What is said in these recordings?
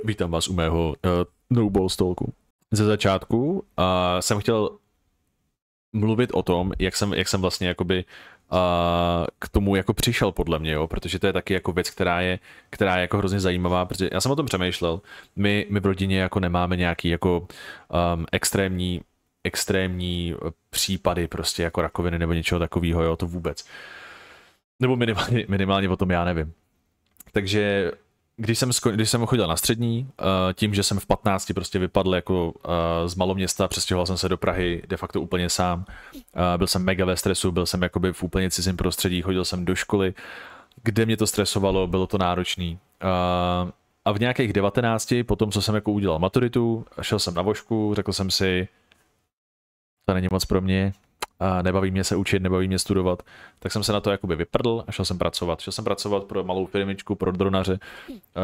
Vítám vás u mého no-ball stalku. Ze začátku jsem chtěl mluvit o tom, jak jsem vlastně jakoby k tomu jako přišel podle mě, jo? Protože to je taky jako věc, která je jako hrozně zajímavá, protože já jsem o tom přemýšlel. My v rodině jako nemáme nějaký jako extrémní případy prostě jako rakoviny nebo něčeho takového, jo, to vůbec. Nebo minimálně o tom já nevím. Takže když jsem chodil na střední, tím, že jsem v 15 prostě vypadl jako z maloměsta, přestěhoval jsem se do Prahy de facto úplně sám. Byl jsem mega ve stresu, byl jsem jakoby v úplně cizím prostředí, chodil jsem do školy, kde mě to stresovalo, bylo to náročný. A v nějakých 19, potom co jsem jako udělal maturitu, šel jsem na vožku, řekl jsem si, to není moc pro mě, nebaví mě se učit, nebaví mě studovat, tak jsem se na to jakoby vyprdl a šel jsem pracovat. Šel jsem pracovat pro malou firmičku, pro dronaře,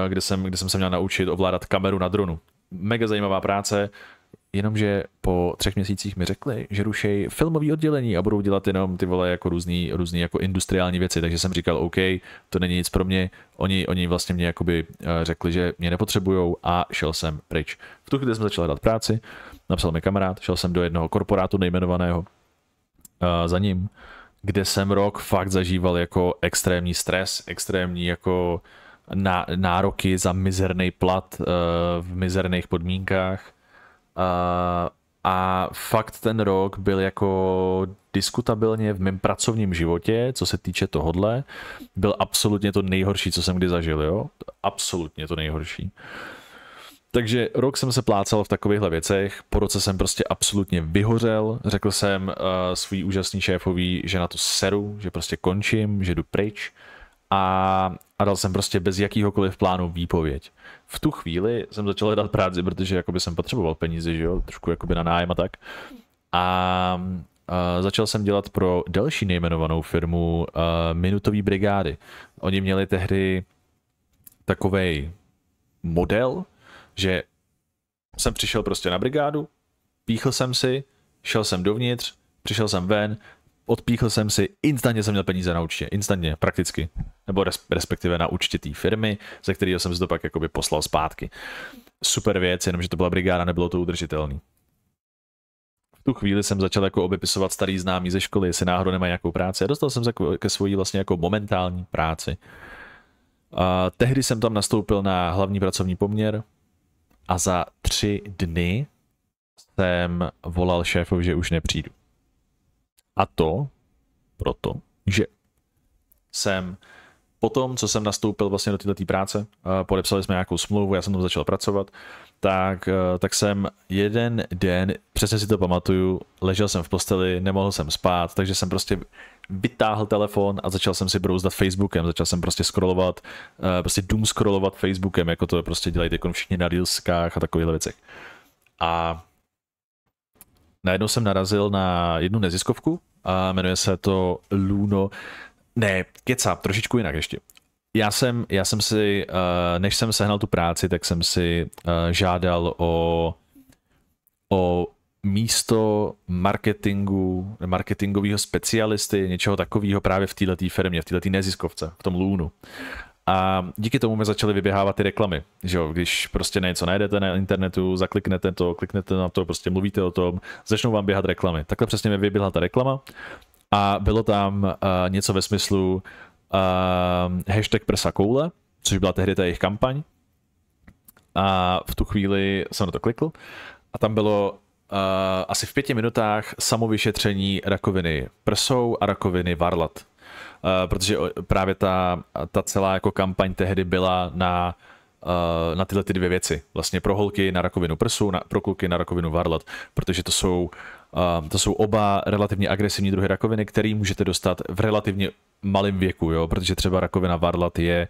kde jsem se měl naučit ovládat kameru na dronu. Mega zajímavá práce, jenomže po 3 měsících mi řekli, že rušejí filmové oddělení a budou dělat jenom ty vole jako různý jako industriální věci, takže jsem říkal, OK, to není nic pro mě, oni vlastně mě jakoby řekli, že mě nepotřebujou a šel jsem pryč. V tu chvíli jsem začal hledat práci, napsal mi kamarád, šel jsem do jednoho korporátu nejmenovaného za ním, kde jsem rok fakt zažíval jako extrémní stres, extrémní jako nároky za mizerný plat v mizerných podmínkách. A fakt ten rok byl jako diskutabilně v mém pracovním životě, co se týče tohodle, byl absolutně to nejhorší, co jsem kdy zažil, jo? Absolutně to nejhorší. Takže rok jsem se plácal v takovýchhle věcech, po roce jsem prostě absolutně vyhořel, řekl jsem svůj úžasný šéfový, že na to seru, že prostě končím, že jdu pryč a dal jsem prostě bez jakýhokoliv plánu výpověď. V tu chvíli jsem začal hledat práci, protože jakoby jsem potřeboval peníze, že jo, trošku jakoby na nájem a tak. A začal jsem dělat pro další nejmenovanou firmu Minutové brigády. Oni měli tehdy takovej model, že jsem přišel prostě na brigádu, píchl jsem si, šel jsem dovnitř, přišel jsem ven, odpíchl jsem si, instantně jsem měl peníze na účtě, instantně, prakticky, nebo respektive na účtě té firmy, ze kterého jsem si to pak jakoby poslal zpátky. Super věc, jenomže to byla brigáda, nebylo to udržitelný. V tu chvíli jsem začal jako obepisovat starý známý ze školy, jestli náhodou nemají nějakou práci a dostal jsem se ke svojí vlastně jako momentální práci. Tehdy jsem tam nastoupil na hlavní pracovní poměr, a za 3 dny jsem volal šéfovi, že už nepřijdu. A to proto, že jsem potom, co jsem nastoupil vlastně do této práce, podepsali jsme nějakou smlouvu, já jsem tam začal pracovat, tak jsem jeden den, přesně si to pamatuju, ležel jsem v posteli, nemohl jsem spát, takže jsem prostě vytáhl telefon a začal jsem si brouzdat Facebookem, začal jsem prostě scrollovat, prostě doom scrollovat Facebookem, jako to prostě dělají teď všichni na Reelskách a takovýchhle věcech. A najednou jsem narazil na jednu neziskovku a jmenuje se to Luno. Ne, kecap, trošičku jinak ještě. Já jsem si, než jsem sehnal tu práci, tak jsem si žádal o místo marketingového specialisty, něčeho takového právě v této firmě, v této neziskovce, v tom Lunu. A díky tomu mi začaly vyběhávat ty reklamy, že jo, když prostě něco najdete na internetu, zakliknete to, kliknete na to, prostě mluvíte o tom, začnou vám běhat reklamy. Takhle přesně mi vyběhla ta reklama a bylo tam něco ve smyslu hashtag prsa koule, což byla tehdy ta jejich kampaň. A v tu chvíli jsem na to klikl a tam bylo asi v 5 minutách samovyšetření rakoviny prsou a rakoviny varlat. Protože právě ta celá jako kampaň tehdy byla na tyhle ty 2 věci. Vlastně pro holky na rakovinu prsu, pro kluky na rakovinu varlat, protože to jsou oba relativně agresivní druhy rakoviny, které můžete dostat v relativně malém věku, jo? Protože třeba rakovina varlat je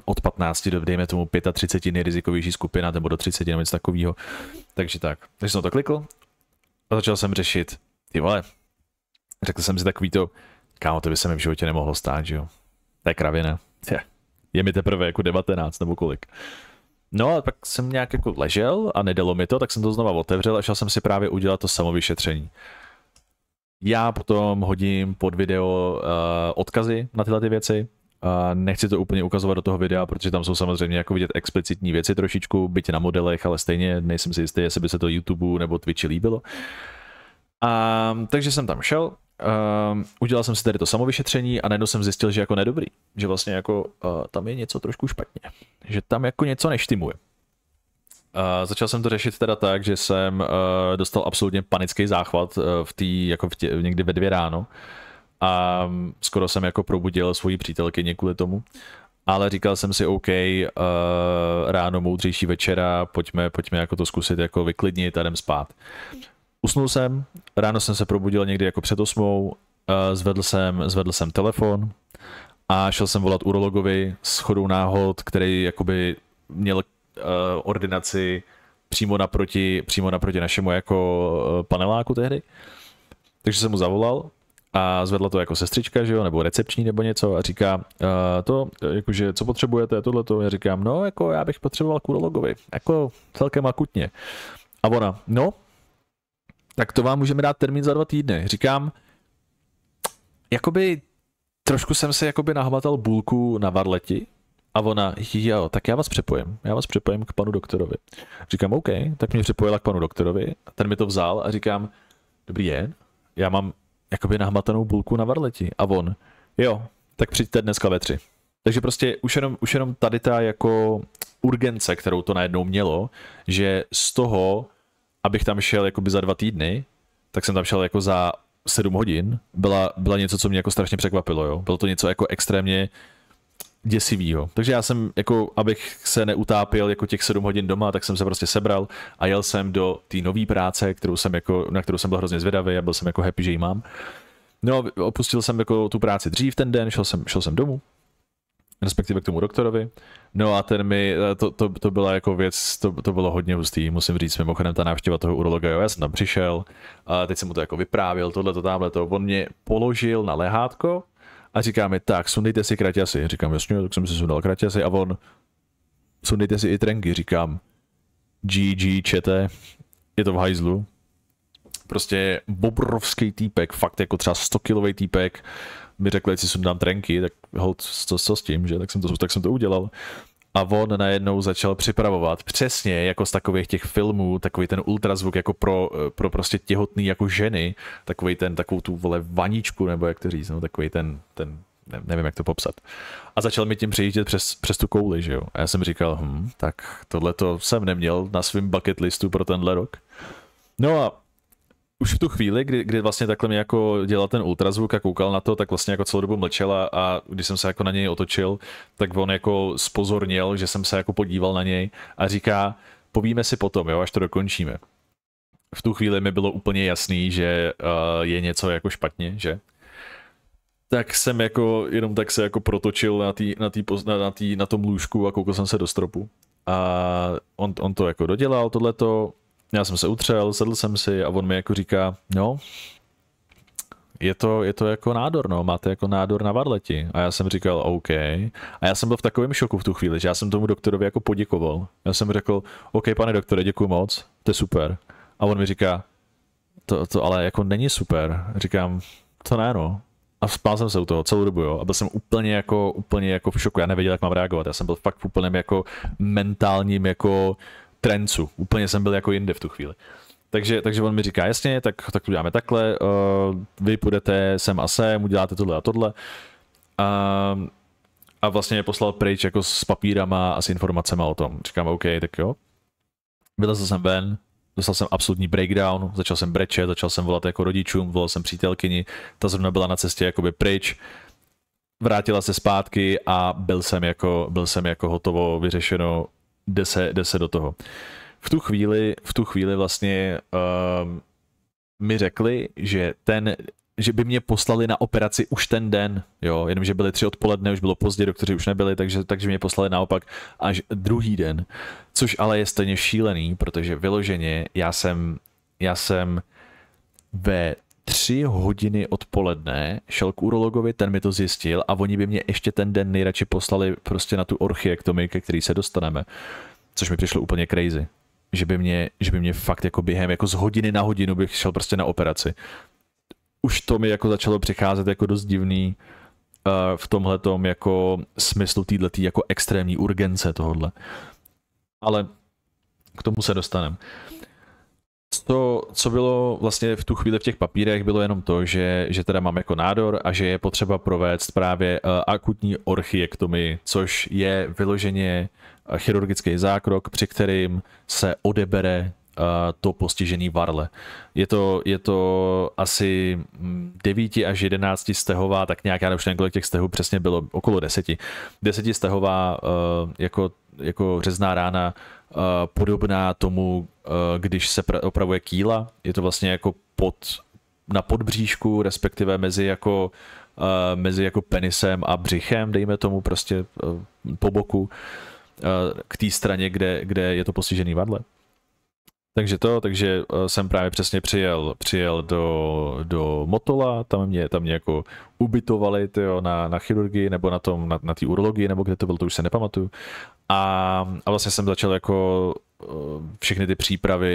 od 15 do, dejme tomu, 35 nejrizikovější skupina, nebo do 30 nebo něco takového. Takže jsem na to klikl a začal jsem řešit, ty vole, řekl jsem si takový to, kámo, to by se mi v životě nemohlo stát, že jo. To je kravina. Je mi teprve jako 19 nebo kolik. No a pak jsem nějak jako ležel a nedalo mi to, tak jsem to znova otevřel a šel jsem si právě udělat to samovyšetření. Já potom hodím pod video odkazy na tyhle ty věci A nechci to úplně ukazovat do toho videa, protože tam jsou samozřejmě jako vidět explicitní věci trošičku, byť na modelech, ale stejně nejsem si jistý, jestli by se to YouTube nebo Twitchi líbilo. Takže jsem tam šel, udělal jsem si tady to samovyšetření a najednou jsem zjistil, že jako nedobrý, že vlastně jako tam je něco trošku špatně, že tam jako něco neštimuje. Začal jsem to řešit teda tak, že jsem dostal absolutně panický záchvat někdy ve 2 ráno a skoro jsem jako probudil svoji přítelkyni kvůli tomu, ale říkal jsem si OK, ráno moudřejší večera, pojďme jako to zkusit jako vyklidnit a jdem spát. Usnul jsem, ráno jsem se probudil někdy jako před 8, zvedl jsem telefon a šel jsem volat urologovi shodou náhod, který jakoby měl ordinaci přímo naproti našemu jako paneláku tehdy. Takže jsem mu zavolal a zvedla to jako sestřička, že jo, nebo recepční nebo něco a říká jakože co potřebujete, tohleto. Já říkám, no jako já bych potřeboval k urologovi, jako celkem akutně. A ona, no, tak to vám můžeme dát termín za 2 týdny. Říkám, jakoby trošku jsem si jakoby nahmatal bulku na varleti a ona, jo, tak já vás přepojím k panu doktorovi. Říkám, OK, tak mě připojila k panu doktorovi, ten mi to vzal a říkám, dobrý den, já mám jakoby nahmatanou bulku na varleti a on, jo, tak přijďte dneska ve 3. Takže prostě už jenom tady ta jako urgence, kterou to najednou mělo, že z toho, abych tam šel jakoby za 2 týdny, tak jsem tam šel jako za 7 hodin, byla něco, co mě jako strašně překvapilo, jo. Bylo to něco jako extrémně děsivýho. Takže já jsem, jako, abych se neutápěl jako těch 7 hodin doma, tak jsem se prostě sebral a jel jsem do té nové práce, na kterou jsem byl hrozně zvědavý a byl jsem jako happy, že ji mám. No, opustil jsem jako tu práci dřív ten den, šel jsem domů, respektive k tomu doktorovi. No a ten mi, to byla jako věc, to bylo hodně hustý, musím říct, mimochodem ta návštěva toho urologa, jo, já jsem tam přišel a teď jsem mu to jako vyprávěl, tamhleto, on mě položil na lehátko a říká mi, tak, sundejte si kraťasy. Říkám, jasně, tak jsem si sundal kraťasy a on, sundejte si i trenky, říkám, GG, čete, je to v hajzlu. Prostě obrovský týpek, fakt jako třeba 100-kilový týpek, mi řekl, jestli sundám trenky, tak hold, co s tím, že? Tak jsem to udělal. A on najednou začal připravovat přesně jako z takových těch filmů, takový ten ultrazvuk jako pro prostě těhotný jako ženy, takovou tu vole vaničku, nebo jak to říct, no, takový ten nevím, jak to popsat. A začal mi tím přejíždět přes tu kouli, že jo. A já jsem říkal, tak tohleto jsem neměl na svém bucket listu pro tenhle rok. No a už v tu chvíli, kdy vlastně takhle mi jako dělal ten ultrazvuk a koukal na to, tak vlastně jako celou dobu mlčel a když jsem se jako na něj otočil, tak on jako zpozorněl, že jsem se jako podíval na něj a říká, povíme si potom, jo, až to dokončíme. V tu chvíli mi bylo úplně jasný, že je něco jako špatně, že? Tak jsem jako, jenom tak se jako protočil na tom lůžku a koukal jsem se do stropu. A on to jako dodělal, tohleto. Já jsem se utřel, sedl jsem si a on mi jako říká, no, je to jako nádor, no, máte jako nádor na varleti. A já jsem říkal, OK. A já jsem byl v takovém šoku v tu chvíli, že já jsem tomu doktorovi jako poděkoval. Já jsem řekl, OK, pane doktore, děkuju moc, to je super. A on mi říká, to ale jako není super. Říkám, to ne, no. A spál jsem se u toho celou dobu, jo. A byl jsem úplně jako v šoku, já nevěděl, jak mám reagovat. Já jsem byl fakt v úplném jako mentálním jako trencu. Úplně jsem byl jako jinde v tu chvíli. Takže on mi říká, jasně, tak uděláme takhle, vy půjdete sem a sem, uděláte tohle a tohle. A vlastně mě poslal pryč jako s papírama a s informacemi o tom. Říkám, OK, tak jo. Vylezl jsem ven, dostal jsem absolutní breakdown, začal jsem brečet, začal jsem volat jako rodičům, volal jsem přítelkyni, ta zrovna byla na cestě jakoby pryč. Vrátila se zpátky a byl jsem jako hotovo, vyřešeno, jde se do toho. V tu chvíli vlastně mi řekli, že by mě poslali na operaci už ten den, jo, jenomže byly 3 odpoledne, už bylo pozdě, doktoři už nebyli, takže mě poslali naopak až druhý den, což ale je stejně šílený, protože vyloženě já jsem ve 3 hodiny odpoledne šel k urologovi, ten mi to zjistil a oni by mě ještě ten den nejradši poslali prostě na tu orchiektomii, ke který se dostaneme, což mi přišlo úplně crazy. Že by mě fakt jako během jako z hodiny na hodinu bych šel prostě na operaci. Už to mi jako začalo přicházet jako dost divný. v tomhletom jako smyslu týhletý jako extrémní urgence tohodle. Ale k tomu se dostaneme. Co bylo vlastně v tu chvíli v těch papírech, bylo jenom to, že teda mám jako nádor a že je potřeba provést právě akutní orchiektomii, což je vyloženě chirurgický zákrok, při kterým se odebere to postižený varle. Je to asi 9 až 11 stehová, tak nějak, já nevím, kolik těch stehů přesně bylo, okolo 10. 10 stehová jako řezná rána, podobná tomu, když se opravuje kýla. Je to vlastně jako na podbříšku, respektive mezi jako penisem a břichem, dejme tomu prostě po boku, k té straně, kde je to postižený vadle. Takže jsem právě přesně přijel do Motola, tam mě jako ubytovali na chirurgii nebo na té urologii, nebo kde to bylo, to už se nepamatuju. A vlastně jsem začal jako všechny ty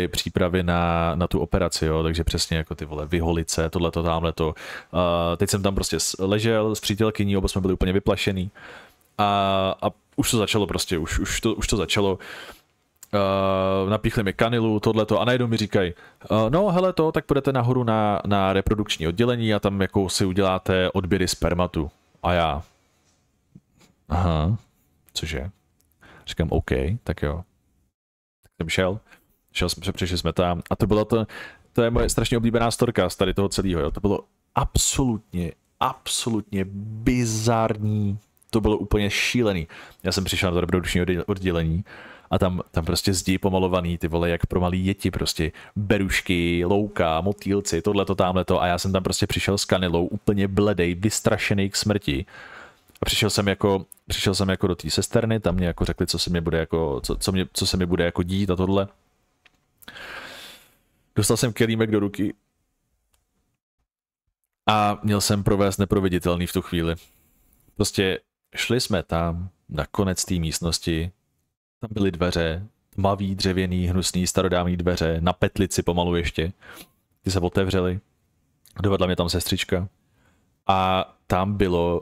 přípravy na tu operaci, jo, takže přesně jako ty vole vyholice, tohleto, tamhleto. Teď jsem tam prostě ležel s přítelkyní, oba jsme byli úplně vyplašený a už to začalo prostě, už to začalo. Napíchli mi kanilu, tohleto a najednou mi říkají, no hele tak půjdete nahoru na reprodukční oddělení a tam jako si uděláte odběry spermatu. A já, aha, cože? Říkám, OK, tak jo. Tak jsem přišli jsme tam a to je moje strašně oblíbená storka z tady toho celého, jo. To bylo absolutně bizarní, to bylo úplně šílený. Já jsem přišel na to reprodukční oddělení a tam prostě zdi pomalovaný, ty vole, jak pro malý děti, prostě berušky, louka, motýlci, tohleto, támhleto a já jsem tam prostě přišel s kanilou, úplně bledej, vystrašený k smrti. A přišel jsem jako do té sesterny, tam mě jako řekli, co se mi bude jako dít a tohle. Dostal jsem kelímek do ruky a měl jsem provést neproveditelný v tu chvíli. Prostě šli jsme tam na konec té místnosti, tam byly dveře, tmavý, dřevěný, hnusný, starodávný dveře, na petlici pomalu ještě. Ty se otevřely, dovedla mě tam sestřička a tam bylo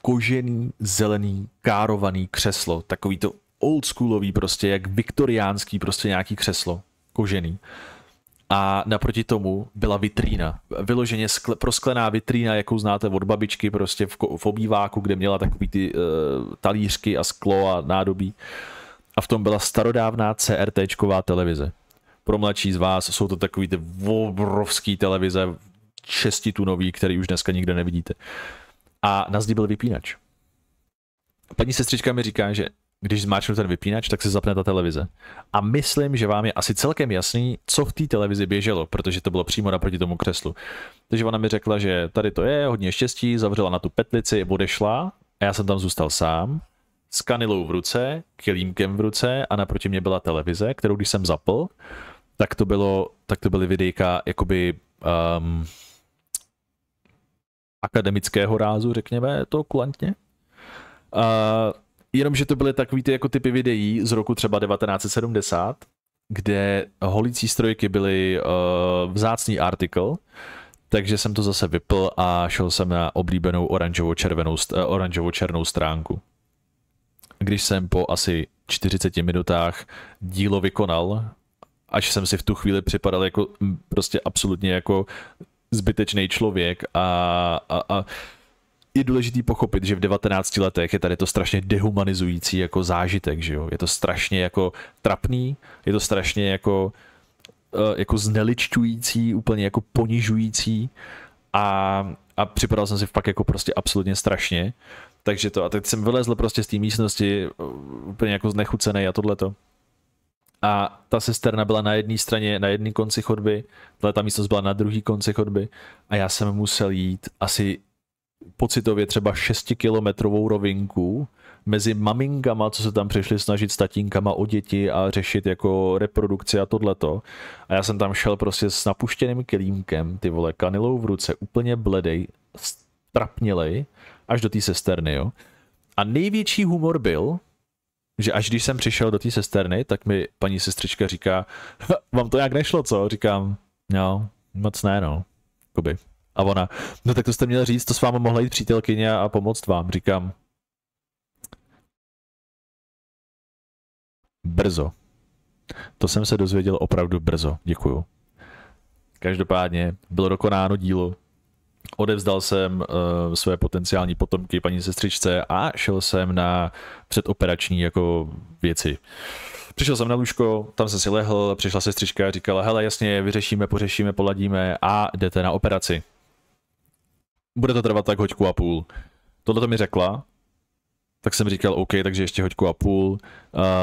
kožený, zelený, károvaný křeslo, takový to oldschoolový prostě, jak viktoriánský prostě nějaký křeslo, kožený. A naproti tomu byla vitrína, vyloženě prosklená vitrína, jakou znáte od babičky prostě v obýváku, kde měla takový ty talířky a sklo a nádobí. A v tom byla starodávná CRTčková televize. Pro mladší z vás jsou to takový ty obrovský televize, 6tunový, který už dneska nikde nevidíte. A na zdi byl vypínač. Paní sestřička mi říká, že když zmáčknu ten vypínač, tak se zapne ta televize. A myslím, že vám je asi celkem jasný, co v té televizi běželo, protože to bylo přímo naproti tomu křeslu. Takže ona mi řekla, že tady to je, hodně štěstí, zavřela na tu petlici, odešla a já jsem tam zůstal sám, s kanilou v ruce, kelímkem v ruce a naproti mě byla televize, kterou když jsem zapl, tak to byly videjka jakoby akademického rázu, řekněme to kulantně. Jenomže to byly takový ty jako typy videí z roku třeba 1970, kde holicí strojky byly vzácný artikl, takže jsem to zase vypl a šel jsem na oblíbenou oranžovo-černou stránku. Když jsem po asi 40 minutách dílo vykonal, až jsem si v tu chvíli připadal jako prostě absolutně jako zbytečný člověk a je důležitý pochopit, že v 19 letech je tady to strašně dehumanizující jako zážitek, že jo? Je to strašně jako trapný, je to strašně jako zneličťující, úplně jako ponižující a připadal jsem si fakt jako prostě absolutně strašně. Takže to, a teď jsem vylezl prostě z té místnosti úplně jako znechucený a tohleto. A ta sesterna byla na jedné straně, na jedné konci chodby, ta místnost byla na druhé konci chodby a já jsem musel jít asi pocitově třeba 6kilometrovou rovinku mezi maminkama, co se tam přišli snažit s tatínkama o děti a řešit jako reprodukci a tohleto. A já jsem tam šel prostě s napuštěným kelímkem, ty vole, kanilou v ruce, úplně bledej, strapnělej, až do té sesterny, jo. A největší humor byl, že až když jsem přišel do té sesterny, tak mi paní sestřička říká, vám to nějak nešlo, co? Říkám, no, moc ne, no. Jakoby. A ona, no tak to jste měl říct, to s váma mohla jít přítelkyně a pomoct vám. Říkám, brzo. To jsem se dozvěděl opravdu brzo, děkuju. Každopádně bylo dokonáno dílo. Odevzdal jsem své potenciální potomky paní sestřičce a šel jsem na předoperační jako věci. Přišel jsem na lůžko, tam jsem si lehl, přišla sestřička a říkala, hele jasně, vyřešíme, pořešíme, poladíme a jdete na operaci. Bude to trvat tak 1.5 hodiny. Tohle to mi řekla, tak jsem říkal, OK, takže ještě 1.5 hodiny.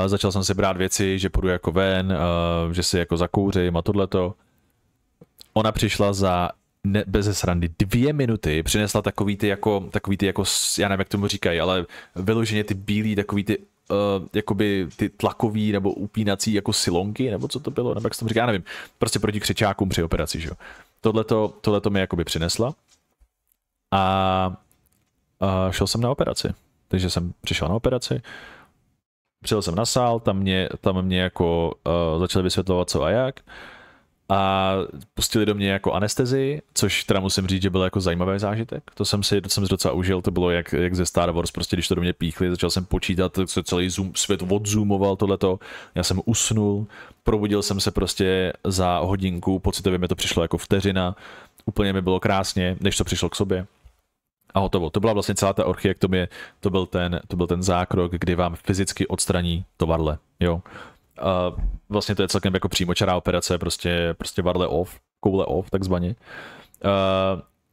Začal jsem si brát věci, že půjdu jako ven, že si jako zakouřím a tohleto. Ona přišla za bez srandy 2 minuty, přinesla takový ty jako, já nevím, jak tomu říkají, ale vyloženě ty bílý, takový ty jakoby ty tlakový nebo upínací jako silonky, nebo co to bylo, nebo jak se tomu říká, já nevím, prostě proti křičákům při operaci, že jo. Tohleto mi jakoby přinesla a šel jsem na operaci. Takže jsem přišel na operaci, přijel jsem na sál, tam mě jako začali vysvětlovat co a jak a pustili do mě jako anestezii, což teda musím říct, že byl jako zajímavý zážitek. To jsem si docela užil, to bylo jak ze Star Wars, prostě když to do mě píchli, začal jsem počítat, co celý svět odzoomoval tohleto, já jsem usnul, probudil jsem se prostě za hodinku, pocitově mi to přišlo jako vteřina, úplně mi bylo krásně, než to přišlo k sobě. A hotovo. To byla vlastně celá ta orchiektomie, to byl ten zákrok, kdy vám fyzicky odstraní to varle, jo. Vlastně to je celkem jako přímočará operace, prostě varle off, koule off, takzvaně.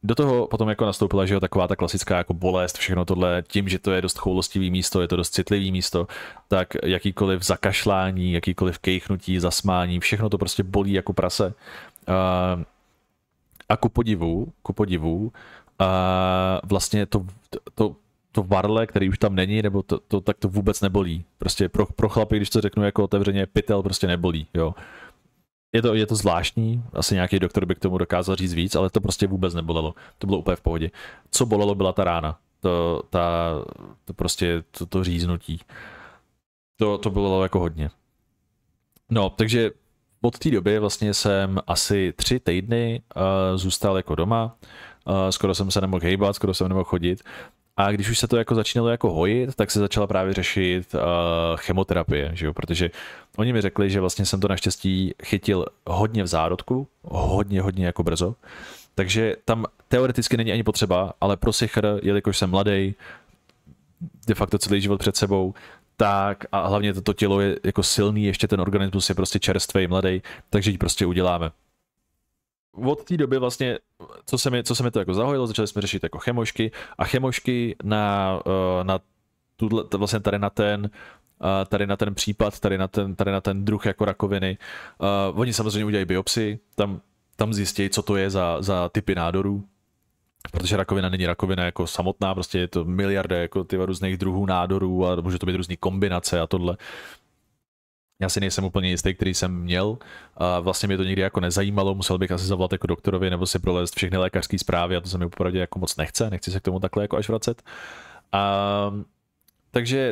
Do toho potom jako nastoupila, že jo, taková ta klasická jako bolest, všechno tohle, tím, že to je dost choulostivý místo, je to dost citlivý místo, tak jakýkoliv zakašlání, jakýkoliv kejchnutí, zasmání, všechno to prostě bolí jako prase. A ku podivu, vlastně to varle, který už tam není, nebo tak to vůbec nebolí. Prostě pro chlapy, když to řeknu jako otevřeně, pytel prostě nebolí, jo. Je to zvláštní, asi nějaký doktor by k tomu dokázal říct víc, ale to prostě vůbec nebolelo. To bylo úplně v pohodě. Co bolelo, byla ta rána. To říznutí. To bylo jako hodně. No, takže od té doby vlastně jsem asi 3 týdny zůstal jako doma. Skoro jsem se nemohl hejbat, skoro jsem nemohl chodit. A když už se to jako začínalo jako hojit, tak se začala právě řešit chemoterapie, že jo? Protože oni mi řekli, že vlastně jsem to naštěstí chytil hodně v zárodku, hodně jako brzo. Takže tam teoreticky není ani potřeba, ale pro sichr, jelikož jsem mladý, de facto celý život před sebou, tak a hlavně to tělo je jako silný, ještě ten organismus je prostě čerstvý, mladý, takže ji prostě uděláme. Od té doby vlastně, co se mi to jako zahojilo, začali jsme řešit jako chemošky a chemošky na vlastně tady na ten případ, tady na ten druh jako rakoviny. Oni samozřejmě udělají biopsii, tam zjistí, co to je za typy nádorů, protože rakovina není rakovina jako samotná, prostě je to miliarda jako ty různých druhů nádorů a může to být různý kombinace a tohle. Já si nejsem úplně jistý, který jsem měl. A vlastně mě to nikdy jako nezajímalo, musel bych asi zavolat jako doktorovi nebo si prolézt všechny lékařské zprávy a to se mi opravdu jako moc nechci se k tomu takhle jako až vracet.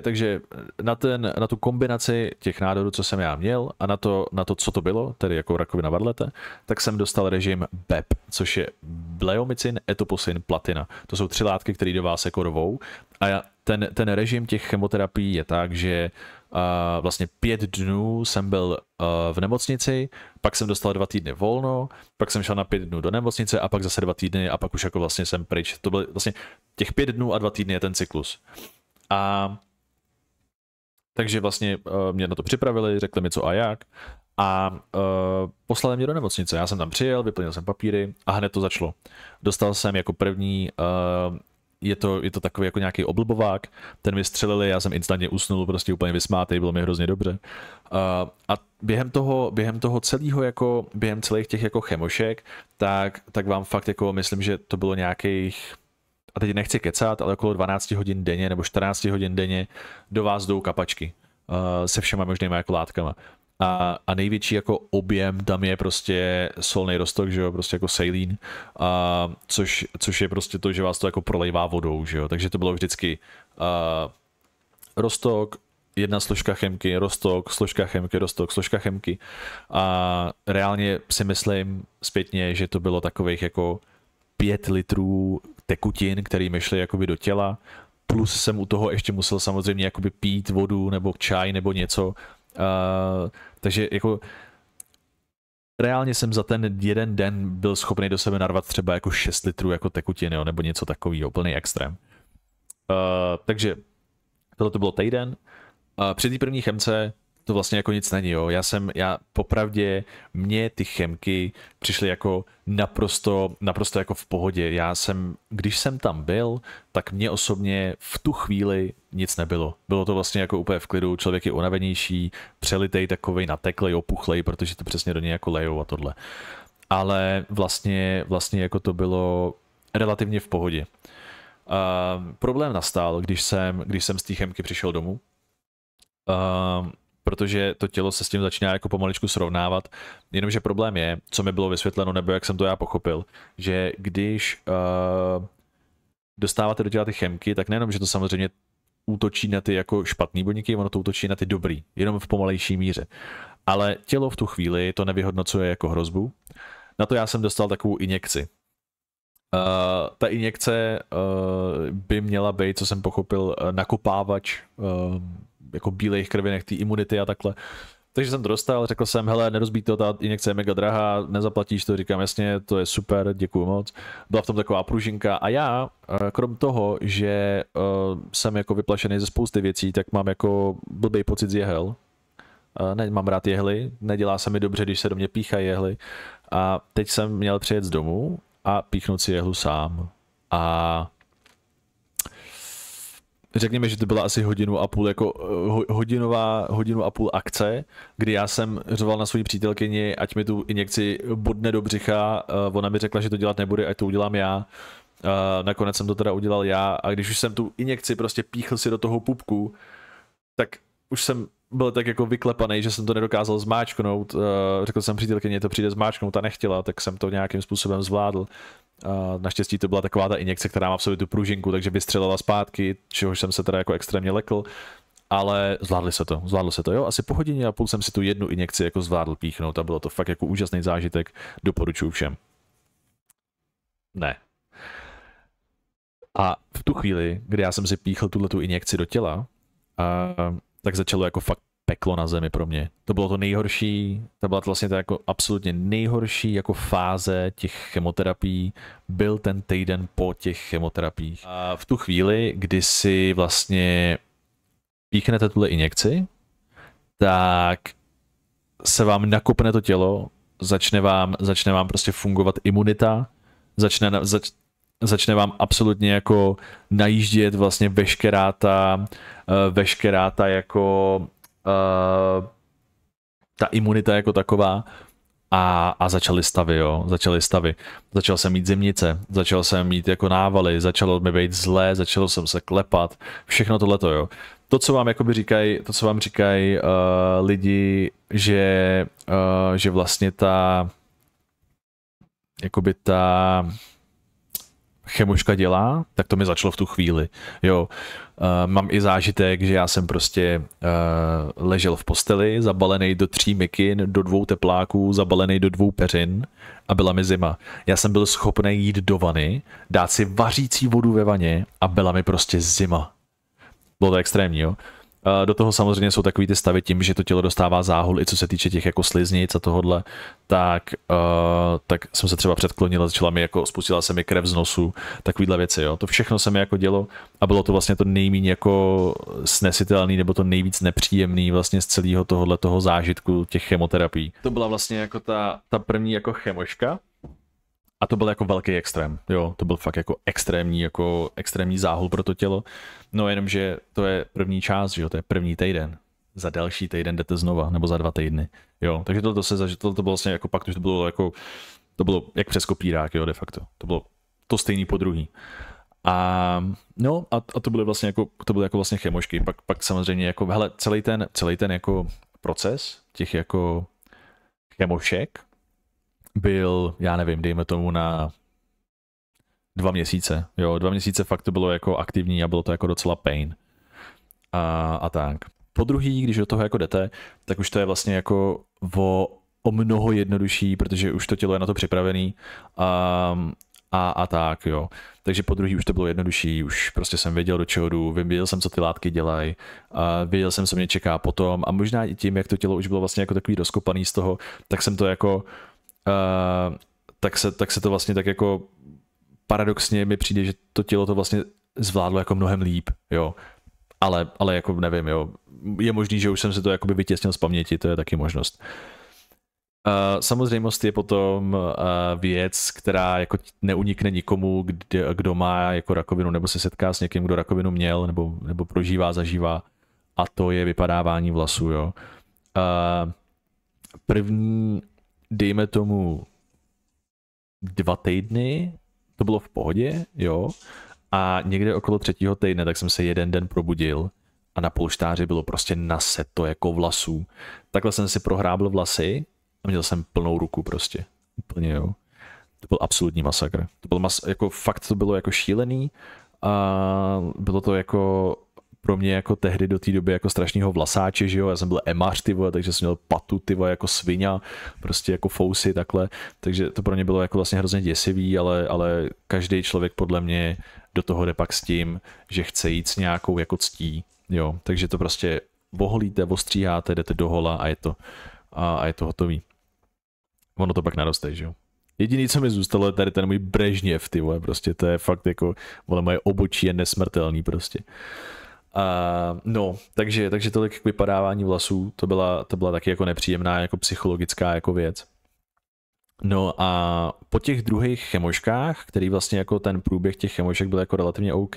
Takže na tu kombinaci těch nádorů, co jsem já měl a na to, co to bylo, tedy jako rakovina varlete, tak jsem dostal režim BEP, což je bleomycin, etoposin, platina. To jsou 3 látky, které do vás jako rovou. A ten režim těch chemoterapií je tak, že vlastně 5 dnů jsem byl v nemocnici, pak jsem dostal 2 týdny volno, pak jsem šel na 5 dnů do nemocnice a pak zase 2 týdny a pak už jako vlastně jsem pryč. To bylo vlastně těch 5 dnů a 2 týdny je ten cyklus. Takže vlastně mě na to připravili, řekli mi co a jak a poslali mě do nemocnice. Já jsem tam přijel, vyplnil jsem papíry a hned to začalo. Dostal jsem jako první, je to takový jako nějaký oblbovák, ten mi střelili, já jsem instantně usnul, prostě úplně vysmátej, bylo mi hrozně dobře. A během toho celého jako, během celých těch jako chemošek, tak vám fakt jako myslím, že to bylo nějakých, a teď nechci kecat, ale okolo 12 hodin denně nebo 14 hodin denně do vás jdou kapačky se všema možnýma jako látkama. A největší jako objem tam je prostě solný roztok, že jo, prostě jako saline, což je prostě to, že vás to jako prolejvá vodou, že jo, takže to bylo vždycky roztok, 1 složka chemky, roztok, složka chemky, roztok, složka chemky a reálně si myslím zpětně, že to bylo takových jako 5 litrů tekutin, který mi šly jakoby do těla, plus jsem u toho ještě musel samozřejmě jakoby pít vodu nebo čaj nebo něco. Takže jako reálně jsem za ten jeden den byl schopný do sebe narvat třeba jako 6 litrů jako tekutin, jo, nebo něco takového, úplný extrém. Takže tohle to bylo týden. Při té první chemce to vlastně jako nic není, jo. Já popravdě, mě ty chemky přišly jako naprosto jako v pohodě. Když jsem tam byl, tak mě osobně v tu chvíli nic nebylo. Bylo to vlastně jako úplně v klidu, člověk je unavenější, přelitej takovej, nateklej, opuchlej, protože to přesně do něj jako lejou a tohle. Ale vlastně jako to bylo relativně v pohodě. Problém nastal, když jsem z té chemky přišel domů. Protože to tělo se s tím začíná jako pomaličku srovnávat, jenomže problém je, co mi bylo vysvětleno, nebo jak jsem to já pochopil, že když dostáváte do těla ty chemky, tak nejenom, že to samozřejmě útočí na ty jako špatný buňky, ono to útočí na ty dobrý, jenom v pomalejší míře. Ale tělo v tu chvíli to nevyhodnocuje jako hrozbu. Na to já jsem dostal takovou injekci. Ta injekce by měla být, co jsem pochopil, nakopávač jako bílejch krvinek, té imunity a takhle. Takže jsem to dostal, řekl jsem, hele, nerozbít to, ta injekce je mega drahá, nezaplatíš to, říkám, jasně, to je super, děkuju moc. Byla v tom taková pružinka a já, krom toho, že jsem jako vyplašený ze spousty věcí, tak mám jako blbý pocit z jehel. Mám rád jehly, nedělá se mi dobře, když se do mě píchají jehly. A teď jsem měl přijet z domu a píchnout si jehlu sám. A řekněme, že to byla asi hodinu a půl, jako hodinu a půl akce, kdy já jsem řval na svoji přítelkyni, ať mi tu injekci bodne do břicha, ona mi řekla, že to dělat nebude, ať to udělám já. Nakonec jsem to teda udělal já a když už jsem tu injekci prostě píchl si do toho pupku, tak už jsem byl tak jako vyklepaný, že jsem to nedokázal zmáčknout. Řekl jsem přítelkyni, to přijde zmáčknout a nechtěla, tak jsem to nějakým způsobem zvládl. Naštěstí to byla taková ta injekce, která má v sobě tu pružinku, takže vystřelila zpátky, čehož jsem se teda jako extrémně lekl, ale zvládlo se to, jo, asi po hodině a půl jsem si tu jednu injekci jako zvládl píchnout a bylo to fakt jako úžasný zážitek, doporučuji všem. Ne. A v tu chvíli, kdy já jsem si píchl tuhletu injekci do těla, tak začalo jako fakt peklo na zemi pro mě. To bylo to nejhorší, to byla vlastně ta jako absolutně nejhorší jako fáze těch chemoterapií, byl ten týden po těch chemoterapiích. A v tu chvíli, kdy si vlastně píchnete tuhle injekci, tak se vám nakopne to tělo, začne vám prostě fungovat imunita, začne vám absolutně jako najíždět vlastně veškerá ta jako ta imunita jako taková a začaly stavy, jo, Začal jsem mít zimnice, začal jsem mít jako návaly, začalo mi být zlé, začal jsem se klepat, všechno tohleto, jo. To, co vám jakoby říkají lidi, že vlastně ta chemoška dělá, tak to mi začalo v tu chvíli, jo. Mám i zážitek, že já jsem prostě ležel v posteli, zabalený do 3 mikin, do 2 tepláků, zabalený do 2 peřin a byla mi zima. Já jsem byl schopný jít do vany, dát si vařící vodu ve vaně a byla mi prostě zima. Bylo to extrémní, jo. Do toho samozřejmě jsou takový ty stavy tím, že to tělo dostává záhul, i co se týče těch jako sliznic a tohodle, tak jsem se třeba předklonil a spustila se mi krev z nosu, takovýhle věci, jo. To všechno se mi jako dělo a bylo to vlastně to nejméně jako snesitelný nebo to nejvíc nepříjemný vlastně z celého toho zážitku těch chemoterapií. To byla vlastně jako ta první jako chemoška. A to byl jako velký extrém, jo, to byl fakt jako extrémní záhul pro to tělo. No jenomže to je první část, že jo, to je první týden. Za další týden jdete znova, nebo za 2 týdny, jo. Takže to bylo vlastně jako pak, to bylo jak přes kopírák, jo, de facto. To bylo to stejný po druhý. A to byly vlastně jako vlastně chemošky. Pak samozřejmě jako, hele, celý ten jako proces těch jako chemošek byl, já nevím, dejme tomu na 2 měsíce. Jo, 2 měsíce fakt to bylo jako aktivní a bylo to jako docela pain. A tak. Po druhý, když do toho jako jdete, tak už to je vlastně jako o mnoho jednodušší, protože už to tělo je na to připravený a tak, jo. Takže po druhý už to bylo jednodušší, už prostě jsem věděl, do čeho jdu, věděl jsem, co ty látky dělají, věděl jsem, co mě čeká potom a možná i tím, jak to tělo už bylo vlastně jako takový rozkopaný z toho, tak jsem to jako, tak se to vlastně tak jako paradoxně mi přijde, že to tělo to vlastně zvládlo jako mnohem líp, jo. Ale jako nevím, jo. Je možný, že už jsem si to jakoby vytěsnil z paměti, to je taky možnost. Samozřejmost je potom věc, která jako neunikne nikomu, kdo má jako rakovinu nebo se setká s někým, kdo rakovinu měl nebo prožívá, zažívá, a to je vypadávání vlasů, jo. První, dejme tomu 2 týdny, to bylo v pohodě, jo, a někde okolo 3. týdne, tak jsem se jeden den probudil a na polštáři bylo prostě naseto jako vlasů. Takhle jsem si prohrábl vlasy a měl jsem plnou ruku prostě. Úplně, jo. To byl absolutní masakr. To byl jako fakt to bylo jako šílený a bylo to jako pro mě jako tehdy do té doby jako strašnýho vlasáče, že jo, já jsem byl emář, ty vole, takže jsem měl patu, ty vole, jako svině, prostě jako fousy takhle, takže to pro mě bylo jako vlastně hrozně děsivý, ale každý člověk podle mě do toho jde pak s tím, že chce jít s nějakou jako ctí, jo, takže to prostě oholíte, ostříháte, jdete do hola a je to hotový. Ono to pak naroste, že jo. Jediný, co mi zůstalo, je tady ten můj Brežněv, ty vole, prostě to je fakt jako, vole, moje obočí je nesmrtelný prostě. No, takže tolik k vypadávání vlasů, to byla taky jako nepříjemná, jako psychologická jako věc. No a po těch druhých chemoškách, který vlastně jako ten průběh těch chemošek byl jako relativně OK,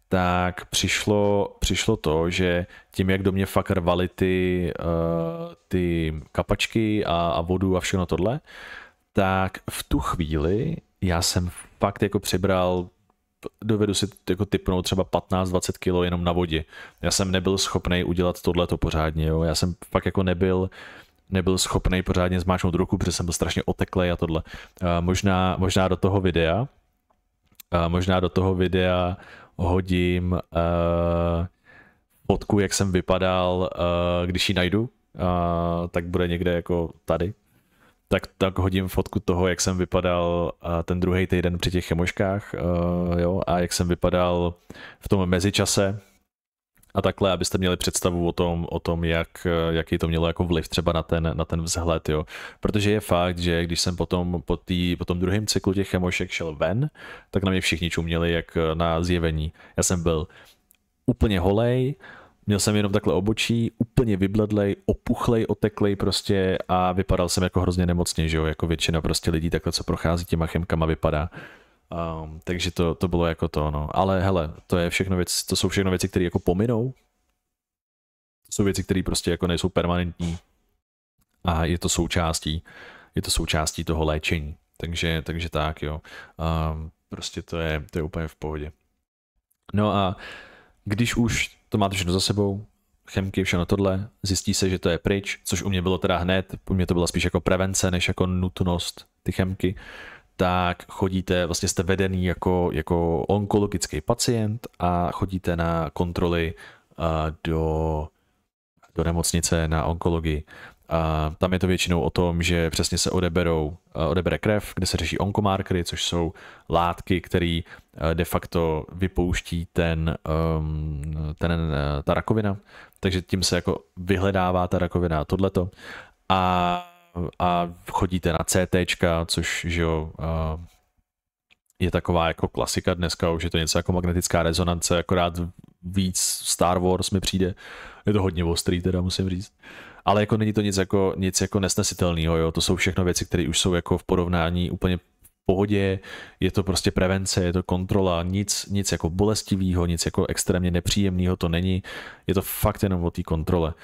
tak přišlo to, že tím, jak do mě fakt rvaly ty kapačky a vodu a všechno tohle, tak v tu chvíli já jsem fakt jako přibral, dovedu si jako tipnout třeba 15-20 kg jenom na vodě. Já jsem nebyl schopný udělat tohleto pořádně, jo. Já jsem fakt jako nebyl schopný pořádně zmáčknout ruku, protože jsem byl strašně oteklej a tohle. Možná do toho videa hodím fotku, jak jsem vypadal, když ji najdu, tak bude někde jako tady. Tak hodím fotku toho, jak jsem vypadal ten druhý týden při těch chemoškách, jo, a jak jsem vypadal v tom mezičase a takhle, abyste měli představu o tom jaký to mělo jako vliv třeba na ten vzhled, jo. Protože je fakt, že když jsem potom po tom druhém cyklu těch chemošek šel ven, tak na mě všichni čuměli jak na zjevení. Já jsem byl úplně holej, měl jsem jenom takhle obočí, úplně vybledlej, opuchlej, oteklej prostě a vypadal jsem jako hrozně nemocně, že jo, jako většina prostě lidí takhle, co prochází těma chemkama, vypadá. Takže to bylo jako to, no. Ale hele, to jsou všechno věci, které jako pominou. To jsou věci, které prostě jako nejsou permanentní a je to součástí toho léčení. Takže tak, jo. Prostě to je úplně v pohodě. No a když už to máte všechno za sebou, chemky, všechno tohle, zjistí se, že to je pryč, což u mě bylo teda hned, u mě to byla spíš jako prevence, než jako nutnost ty chemky, tak chodíte, vlastně jste vedený jako onkologický pacient a chodíte na kontroly do nemocnice na onkologii. A tam je to většinou o tom, že přesně se odebere krev, kde se řeší onkomarkery, což jsou látky, které de facto vypouští ta rakovina. Takže tím se jako vyhledává ta rakovina a tohleto. A chodíte na CTčka, což že jo, je taková jako klasika dneska, už je to něco jako magnetická rezonance, akorát víc Star Wars mi přijde. Je to hodně ostrý, teda musím říct. Ale jako není to nic jako nesnesitelného, jo. To jsou všechno věci, které už jsou jako v porovnání úplně v pohodě, je to prostě prevence, je to kontrola, nic jako bolestivého, nic jako extrémně nepříjemného to není, je to fakt jenom o té kontrole.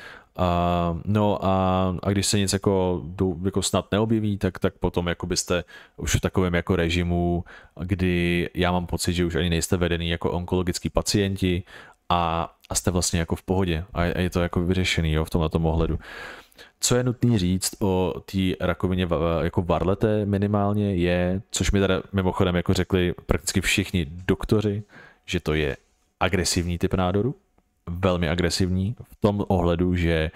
No a když se nic jako snad neobjeví, tak potom jako byste už v takovém jako režimu, kdy já mám pocit, že už ani nejste vedený jako onkologický pacienti a jste vlastně jako v pohodě a je to jako vyřešený, jo, v tomhletom ohledu. Co je nutný říct o té rakovině jako varleté minimálně je, což mi teda mimochodem jako řekli prakticky všichni doktoři, že to je agresivní typ nádoru, velmi agresivní v tom ohledu, že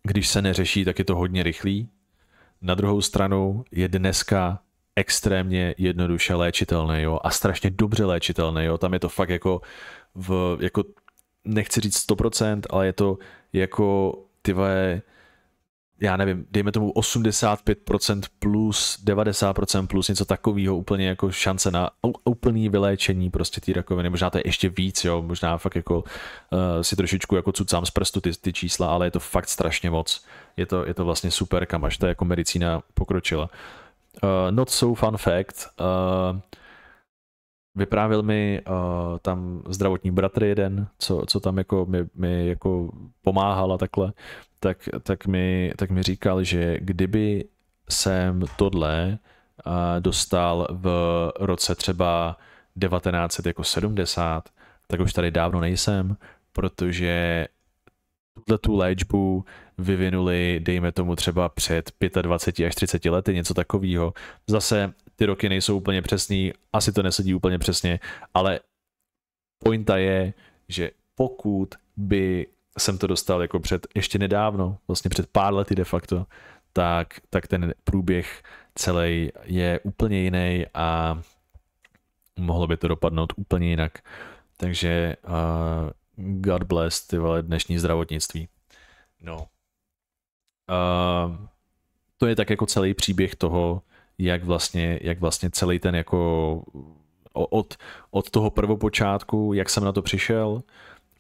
když se neřeší, tak je to hodně rychlý. Na druhou stranu je dneska extrémně jednoduše léčitelný, jo, a strašně dobře léčitelný, jo, tam je to fakt jako jako nechci říct 100%, ale je to jako já nevím, dejme tomu 85% plus, 90% plus, něco takového, úplně jako šance na úplný vyléčení prostě té rakoviny, možná to je ještě víc, jo, možná fakt jako si trošičku jako cucám z prstu ty čísla, ale je to fakt strašně moc. Je to vlastně super, kam až to jako medicína pokročila. Not so fun fact, vyprávěl mi tam zdravotní bratr jeden, co tam jako mi jako pomáhal a takhle, tak mi říkal, že kdyby jsem tohle dostal v roce třeba 1970, tak už tady dávno nejsem, protože tu léčbu vyvinuli, dejme tomu třeba před 25 až 30 lety, něco takového. Zase ty roky nejsou úplně přesný, asi to nesedí úplně přesně, ale pointa je, že pokud by jsem to dostal jako ještě nedávno, vlastně před pár lety de facto, tak ten průběh celý je úplně jiný a mohlo by to dopadnout úplně jinak. Takže God bless, ty vole, dnešní zdravotnictví. No. To je tak jako celý příběh toho, jak vlastně celý ten jako od toho prvopočátku, jak jsem na to přišel,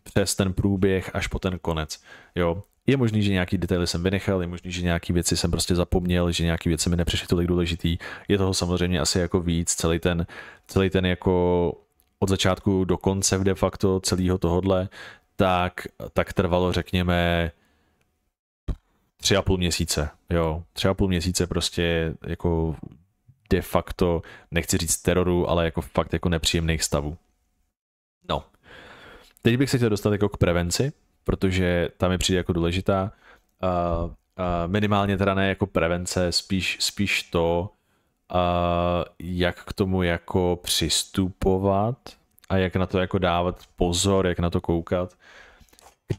přes ten průběh až po ten konec. Jo. Je možný, že nějaký detaily jsem vynechal, je možný, že nějaký věci jsem prostě zapomněl, že nějaký věci mi nepřišly tolik důležitý. Je toho samozřejmě asi jako víc, celý ten jako od začátku do konce de facto celého tohodle, tak trvalo řekněme 3,5 měsíce, jo, 3,5 měsíce prostě jako de facto, nechci říct teroru, ale jako fakt jako nepříjemných stavů. No. Teď bych se chtěl dostat jako k prevenci, protože tam mi přijde jako důležitá. Minimálně teda ne jako prevence, spíš to, jak k tomu jako přistupovat a jak na to jako dávat pozor, jak na to koukat.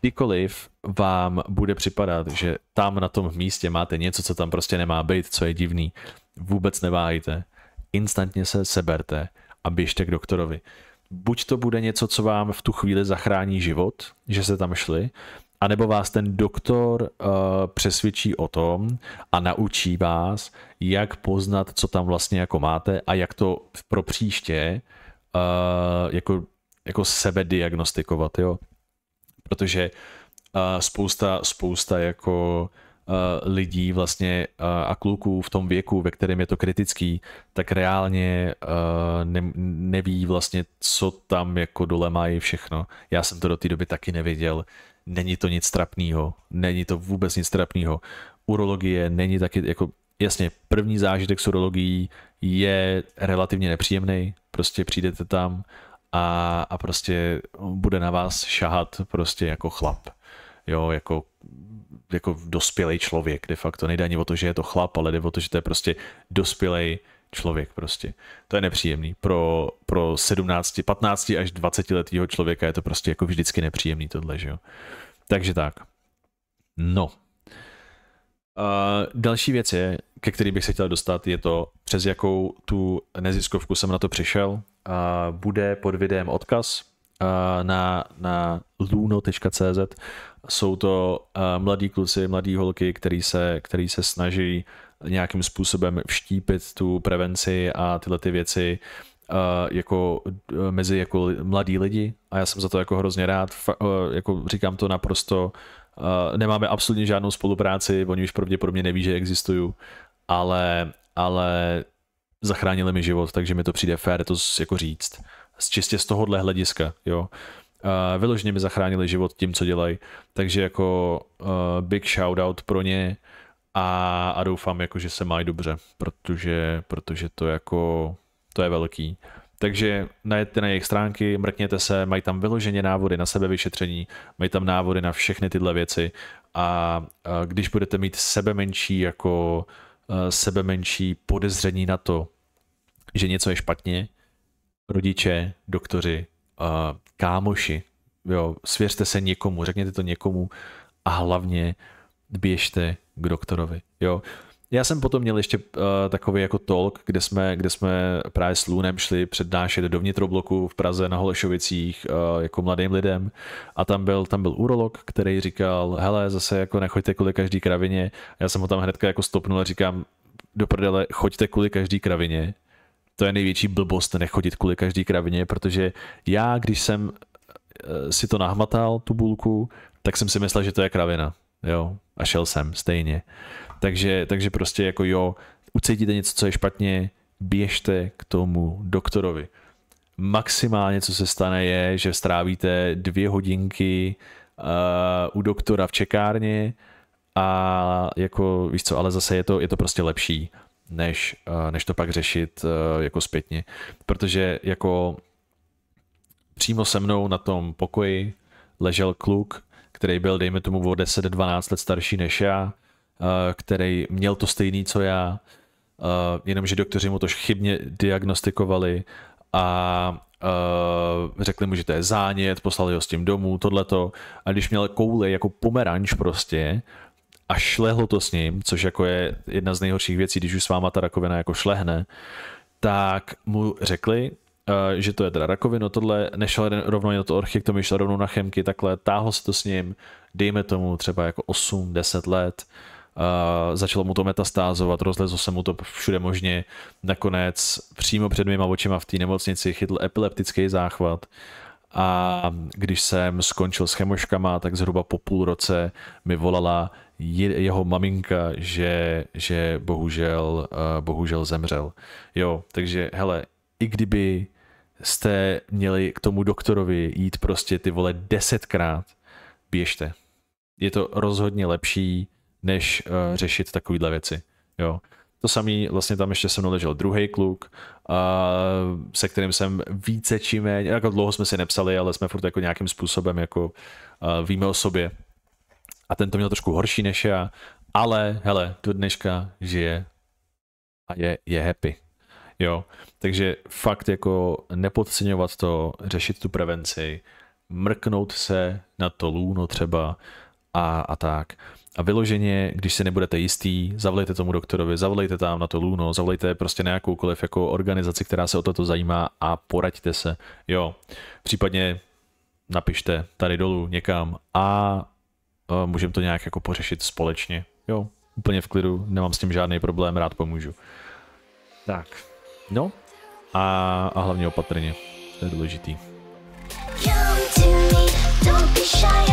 Kdykoliv vám bude připadat, že tam na tom místě máte něco, co tam prostě nemá být, co je divný, vůbec neváhejte. Instantně se seberte a běžte k doktorovi. Buď to bude něco, co vám v tu chvíli zachrání život, že se tam šli, anebo vás ten doktor přesvědčí o tom a naučí vás, jak poznat, co tam vlastně jako máte a jak to pro příště jako sebe diagnostikovat, jo. Protože spousta jako lidí vlastně a kluků v tom věku, ve kterém je to kritický, tak reálně neví vlastně, co tam jako dole mají všechno. Já jsem to do té doby taky nevěděl. Není to nic trapného. Není to vůbec nic trapného. Urologie není taky, jako jasně, první zážitek s urologií je relativně nepříjemný. Prostě přijdete tam a prostě bude na vás šahat prostě jako chlap. Jo, jako dospělý člověk de facto. Nejde ani o to, že je to chlap, ale jde o to, že to je prostě dospělý člověk prostě. To je nepříjemný. Pro 17, 15 až 20 letého člověka je to prostě jako vždycky nepříjemný tohle, že jo. Takže tak. No. Další věc je, ke který bych se chtěl dostat, je to, přes jakou tu neziskovku jsem na to přišel. Bude pod videem odkaz na luno.cz. Jsou to mladí kluci, mladí holky, který se snaží nějakým způsobem vštípit tu prevenci a tyhle ty věci jako mezi jako mladí lidi a já jsem za to jako hrozně rád, jako říkám to naprosto, nemáme absolutně žádnou spolupráci, oni už pravděpodobně neví, že existuju, ale zachránili mi život, takže mi to přijde fér to jako říct. Čistě z tohohle hlediska, jo. Vyloženě mi zachránili život tím, co dělají, takže jako big shoutout pro ně a doufám, jako, že se mají dobře, protože to je velký. Takže najděte na jejich stránky, mrkněte se, mají tam vyloženě návody na sebevyšetření, mají tam návody na všechny tyhle věci a když budete mít sebemenší podezření na to, že něco je špatně, rodiče, doktoři, kámoši, jo, svěřte se někomu, řekněte to někomu a hlavně běžte k doktorovi, jo. Já jsem potom měl ještě takový jako talk, kde jsme právě s Lunem šli přednášet do vnitrobloku v Praze na Holešovicích jako mladým lidem a tam byl urolog, který říkal, hele, zase jako nechoďte kvůli každý kravině. Já jsem ho tam hnedka jako stopnul a říkám, do prdele, choďte kvůli každý kravině. To je největší blbost nechodit kvůli každý kravině, protože já, když jsem si to nahmatal, tu bulku, tak jsem si myslel, že to je kravina. Jo, a šel jsem stejně. Takže prostě jako jo, ucítíte něco, co je špatně, běžte k tomu doktorovi. Maximálně, co se stane, je, že strávíte 2 hodinky u doktora v čekárně a jako, víš co, ale zase je to prostě lepší, než to pak řešit jako zpětně. Protože jako přímo se mnou na tom pokoji ležel kluk, který byl, dejme tomu, o 10-12 let starší než já, který měl to stejný, co já, jenomže doktoři mu to chybně diagnostikovali a řekli mu, že to je zánět, poslali ho s tím domů, tohleto. A když měl kouli jako pomeranč prostě a šlehlo to s ním, což jako je jedna z nejhorších věcí, když už s váma ta rakovina jako šlehne, tak mu řekli, že to je teda rakovina, tohle nešel rovnou na to orchiktomii, šel rovnou na chemky, takhle, táhlo se to s ním, dejme tomu třeba jako 8-10 let, začalo mu to metastázovat, rozlezlo se mu to všude možně, nakonec přímo před mýma očima v té nemocnici chytl epileptický záchvat a když jsem skončil s chemoškama, tak zhruba po půl roce mi volala jeho maminka, že bohužel zemřel. Jo, takže hele, i kdyby jste měli k tomu doktorovi jít prostě ty vole 10krát, běžte. Je to rozhodně lepší, než řešit takovýhle věci. Jo. To samý, vlastně tam ještě se mnou ležel druhý kluk, se kterým jsem více či méně, jako dlouho jsme si nepsali, ale jsme furt jako nějakým způsobem jako víme o sobě. A ten to měl trošku horší než já, ale hele, do dneška žije a je happy. Jo, takže fakt jako nepodceňovat to, řešit tu prevenci, mrknout se na to lůno třeba a tak. A vyloženě, když se nebudete jistý, zavolejte tomu doktorovi, zavolejte tam na to lůno, zavolejte prostě nějakoukoliv jako organizaci, která se o toto zajímá a poraďte se. Jo, případně napište tady dolů někam a můžeme to nějak jako pořešit společně. Jo, úplně v klidu, nemám s tím žádný problém, rád pomůžu. Tak, no a hlavně opatrně, to je důležitý. Come to me, don't be shy.